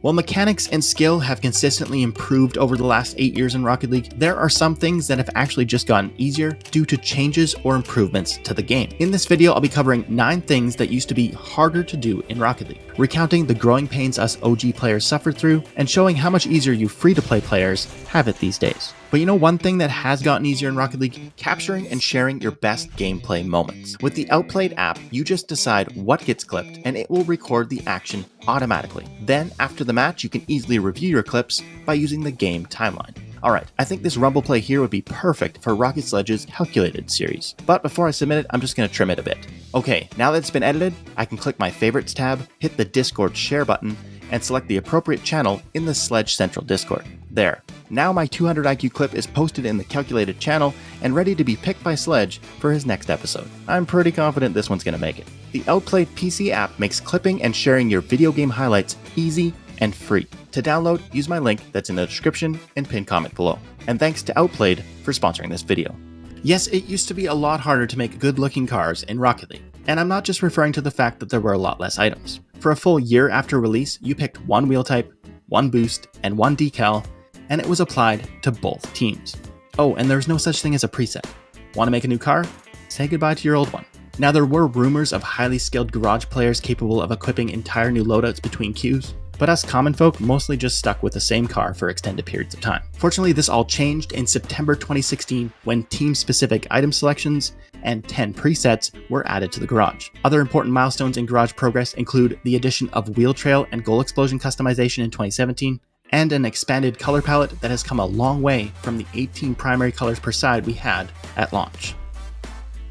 While mechanics and skill have consistently improved over the last 8 years in Rocket League, there are some things that have actually just gotten easier due to changes or improvements to the game. In this video, I'll be covering 9 things that used to be harder to do in Rocket League, recounting the growing pains us OG players suffered through, and showing how much easier you free-to-play players have it these days. But you know one thing that has gotten easier in Rocket League? Capturing and sharing your best gameplay moments. With the Outplayed app, you just decide what gets clipped and it will record the action automatically. Then, after the match, you can easily review your clips by using the game timeline. Alright, I think this rumble play here would be perfect for Rocket Sledge's Calculated series. But before I submit it, I'm just going to trim it a bit. Okay, now that it's been edited, I can click my Favorites tab, hit the Discord share button, and select the appropriate channel in the Sledge Central Discord. There. Now my 200 IQ clip is posted in the Calculated channel and ready to be picked by Sledge for his next episode. I'm pretty confident this one's going to make it. The Outplayed PC app makes clipping and sharing your video game highlights easy and free. To download, use my link that's in the description and pinned comment below. And thanks to Outplayed for sponsoring this video. Yes, it used to be a lot harder to make good-looking cars in Rocket League, and I'm not just referring to the fact that there were a lot less items. For a full year after release, you picked one wheel type, one boost, and one decal, and it was applied to both teams. Oh, and there's no such thing as a preset. Want to make a new car? Say goodbye to your old one. Now, there were rumors of highly skilled garage players capable of equipping entire new loadouts between queues, but us common folk mostly just stuck with the same car for extended periods of time. Fortunately, this all changed in September 2016 when team-specific item selections and 10 presets were added to the garage. Other important milestones in garage progress include the addition of wheel trail and goal explosion customization in 2017, and an expanded color palette that has come a long way from the 18 primary colors per side we had at launch.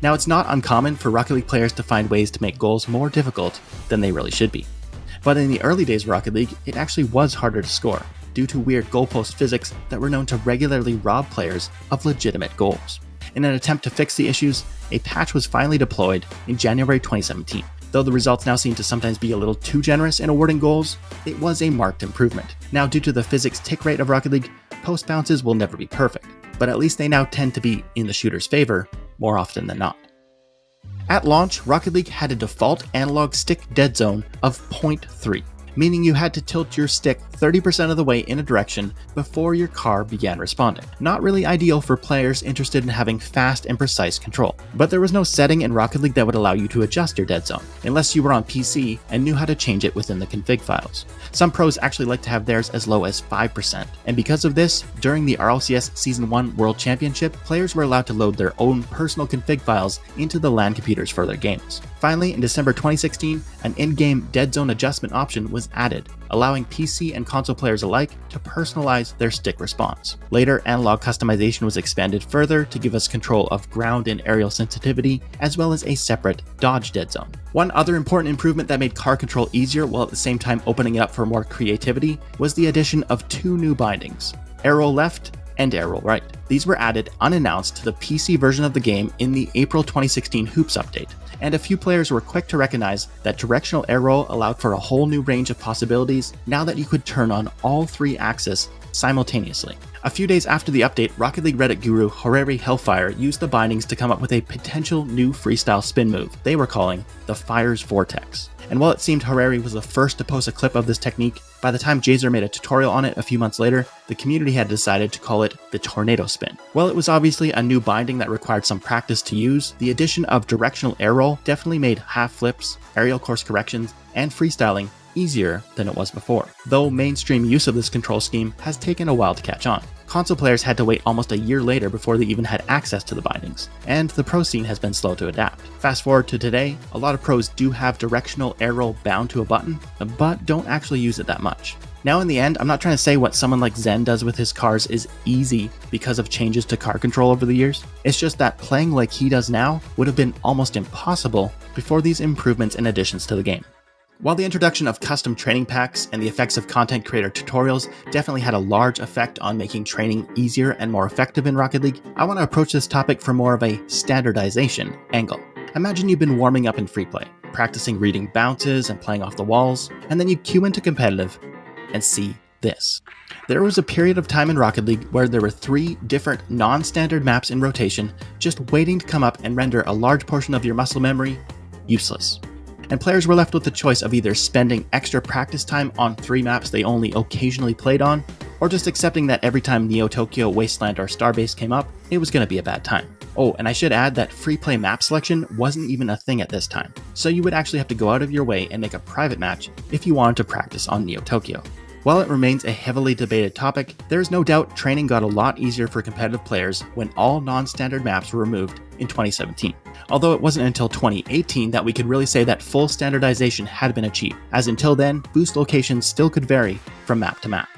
Now, it's not uncommon for Rocket League players to find ways to make goals more difficult than they really should be. But in the early days of Rocket League, it actually was harder to score, due to weird goalpost physics that were known to regularly rob players of legitimate goals. In an attempt to fix the issues, a patch was finally deployed in January 2017. Though the results now seem to sometimes be a little too generous in awarding goals, it was a marked improvement. Now, due to the physics tick rate of Rocket League, post bounces will never be perfect, but at least they now tend to be in the shooter's favor more often than not. At launch, Rocket League had a default analog stick dead zone of 0.3, meaning you had to tilt your stick 30% of the way in a direction before your car began responding. Not really ideal for players interested in having fast and precise control. But there was no setting in Rocket League that would allow you to adjust your dead zone, unless you were on PC and knew how to change it within the config files. Some pros actually like to have theirs as low as 5%, and because of this, during the RLCS Season 1 World Championship, players were allowed to load their own personal config files into the LAN computers for their games. Finally, in December 2016, an in-game dead zone adjustment option was added, allowing PC and console players alike to personalize their stick response. Later, analog customization was expanded further to give us control of ground and aerial sensitivity, as well as a separate dodge dead zone. One other important improvement that made car control easier while at the same time opening it up for more creativity was the addition of 2 new bindings, arrow left and arrow right. These were added unannounced to the PC version of the game in the April 2016 Hoops update, and a few players were quick to recognize that directional arrow allowed for a whole new range of possibilities now that you could turn on all 3 axes simultaneously. A few days after the update, Rocket League Reddit guru Horary Hellfire used the bindings to come up with a potential new freestyle spin move they were calling the Fire's Vortex. And while it seemed Horary was the first to post a clip of this technique, by the time Jazer made a tutorial on it a few months later, the community had decided to call it the Tornado Spin. While it was obviously a new binding that required some practice to use, the addition of directional air roll definitely made half flips, aerial course corrections, and freestyling easier than it was before, though mainstream use of this control scheme has taken a while to catch on. Console players had to wait almost a year later before they even had access to the bindings, and the pro scene has been slow to adapt. Fast forward to today, a lot of pros do have directional air roll bound to a button, but don't actually use it that much. Now in the end, I'm not trying to say what someone like Zen does with his cars is easy because of changes to car control over the years. It's just that playing like he does now would have been almost impossible before these improvements and additions to the game. While the introduction of custom training packs and the effects of content creator tutorials definitely had a large effect on making training easier and more effective in Rocket League, I want to approach this topic from more of a standardization angle. Imagine you've been warming up in free play, practicing reading bounces and playing off the walls, and then you queue into competitive and see this. There was a period of time in Rocket League where there were 3 different non-standard maps in rotation just waiting to come up and render a large portion of your muscle memory useless. and players were left with the choice of either spending extra practice time on 3 maps they only occasionally played on, or just accepting that every time Neo Tokyo, Wasteland, or Starbase came up, it was going to be a bad time. Oh, and I should add that free play map selection wasn't even a thing at this time, so you would actually have to go out of your way and make a private match if you wanted to practice on Neo Tokyo. While it remains a heavily debated topic, there is no doubt training got a lot easier for competitive players when all non-standard maps were removed in 2017. Although it wasn't until 2018 that we could really say that full standardization had been achieved, as until then, boost locations still could vary from map to map.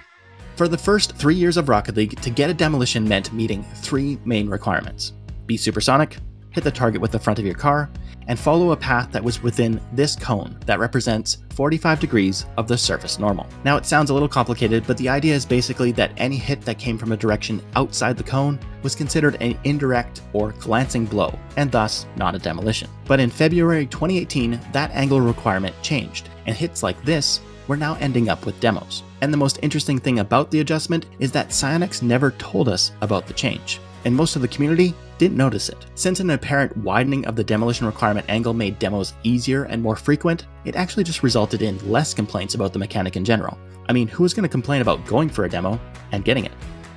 For the first 3 years of Rocket League, to get a demolition meant meeting 3 main requirements: be supersonic, hit the target with the front of your car, and follow a path that was within this cone that represents 45 degrees of the surface normal. Now it sounds a little complicated, but the idea is basically that any hit that came from a direction outside the cone was considered an indirect or glancing blow, and thus not a demolition. But in February 2018, that angle requirement changed, and hits like this were now ending up with demos. And the most interesting thing about the adjustment is that Psyonix never told us about the change, and most of the community didn't notice it. Since an apparent widening of the demolition requirement angle made demos easier and more frequent, it actually just resulted in less complaints about the mechanic in general. I mean, who is going to complain about going for a demo and getting it?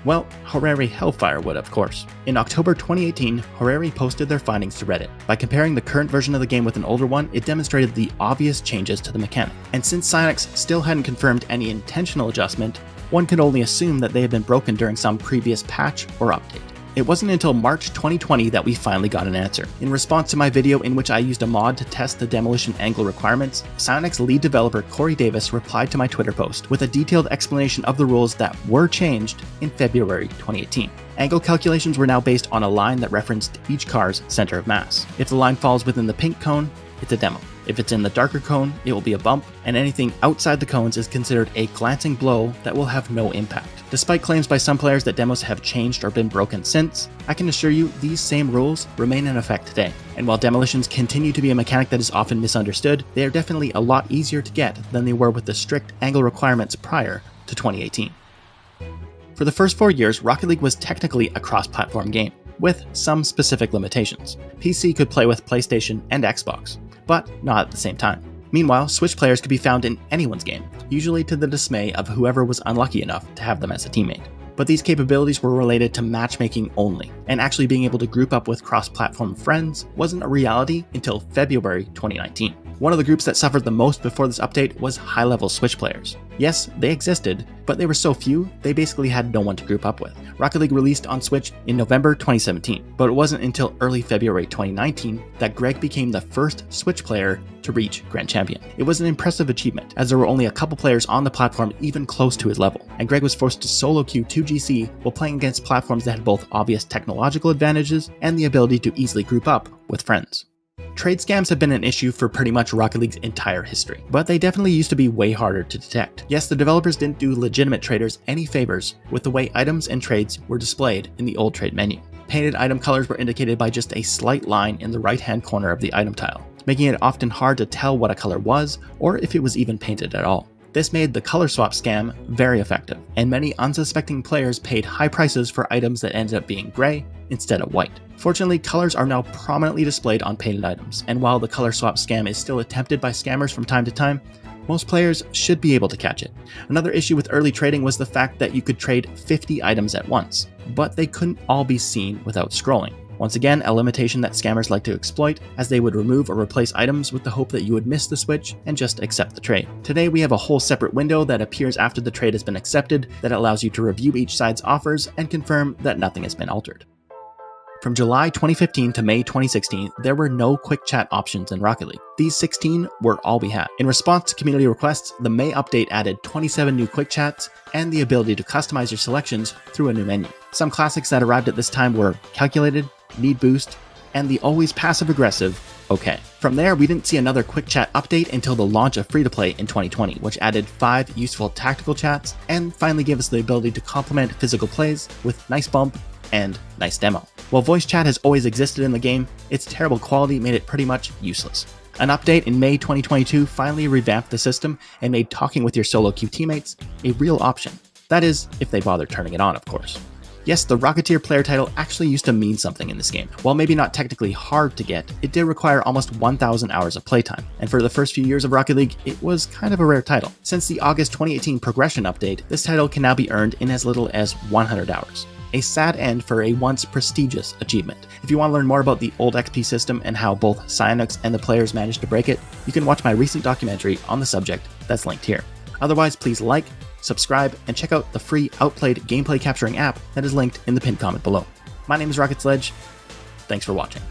Well, Horary Hellfire would, of course. In October 2018, Horary posted their findings to Reddit. By comparing the current version of the game with an older one, it demonstrated the obvious changes to the mechanic. And since Psyonix still hadn't confirmed any intentional adjustment, one could only assume that they had been broken during some previous patch or update. It wasn't until March 2020 that we finally got an answer. In response to my video in which I used a mod to test the demolition angle requirements, Psyonix lead developer Corey Davis replied to my Twitter post with a detailed explanation of the rules that were changed in February 2018. Angle calculations were now based on a line that referenced each car's center of mass. If the line falls within the pink cone, it's a demo. If it's in the darker cone, it will be a bump, and anything outside the cones is considered a glancing blow that will have no impact. Despite claims by some players that demos have changed or been broken since, I can assure you these same rules remain in effect today. And while demolitions continue to be a mechanic that is often misunderstood, they are definitely a lot easier to get than they were with the strict angle requirements prior to 2018. For the first 4 years, Rocket League was technically a cross-platform game, with some specific limitations. PC could play with PlayStation and Xbox, but not at the same time. Meanwhile, Switch players could be found in anyone's game, usually to the dismay of whoever was unlucky enough to have them as a teammate. But these capabilities were related to matchmaking only, and actually being able to group up with cross-platform friends wasn't a reality until February 2019. One of the groups that suffered the most before this update was high-level Switch players. Yes, they existed, but they were so few, they basically had no one to group up with. Rocket League released on Switch in November 2017, but it wasn't until early February 2019 that Greg became the first Switch player to reach Grand Champion. It was an impressive achievement, as there were only a couple players on the platform even close to his level, and Greg was forced to solo queue 2GC while playing against platforms that had both obvious technological advantages and the ability to easily group up with friends. Trade scams have been an issue for pretty much Rocket League's entire history, but they definitely used to be way harder to detect. Yes, the developers didn't do legitimate traders any favors with the way items and trades were displayed in the old trade menu. Painted item colors were indicated by just a slight line in the right-hand corner of the item tile, making it often hard to tell what a color was or if it was even painted at all. This made the color swap scam very effective, and many unsuspecting players paid high prices for items that ended up being gray instead of white. Fortunately, colors are now prominently displayed on painted items, and while the color swap scam is still attempted by scammers from time to time, most players should be able to catch it. Another issue with early trading was the fact that you could trade 50 items at once, but they couldn't all be seen without scrolling. Once again, a limitation that scammers like to exploit, as they would remove or replace items with the hope that you would miss the switch and just accept the trade. Today we have a whole separate window that appears after the trade has been accepted that allows you to review each side's offers and confirm that nothing has been altered. From July 2015 to May 2016, there were no quick chat options in Rocket League. These 16 were all we had. In response to community requests, the May update added 27 new quick chats and the ability to customize your selections through a new menu. Some classics that arrived at this time were Calculated, Need Boost, and the always passive-aggressive OK. From there, we didn't see another quick chat update until the launch of free-to-play in 2020, which added 5 useful tactical chats and finally gave us the ability to complement physical plays with Nice Bump and Nice Demo. While voice chat has always existed in the game, its terrible quality made it pretty much useless. An update in May 2022 finally revamped the system and made talking with your solo queue teammates a real option. That is, if they bother turning it on, of course. Yes, the Rocketeer player title actually used to mean something in this game. While maybe not technically hard to get, it did require almost 1,000 hours of playtime, and for the first few years of Rocket League, it was kind of a rare title. Since the August 2018 progression update, this title can now be earned in as little as 100 hours. A sad end for a once prestigious achievement. If you want to learn more about the old XP system and how both Psyonix and the players managed to break it, you can watch my recent documentary on the subject that's linked here. Otherwise, please like, subscribe, and check out the free Outplayed gameplay capturing app that is linked in the pinned comment below. My name is Rocket Sledge. Thanks for watching.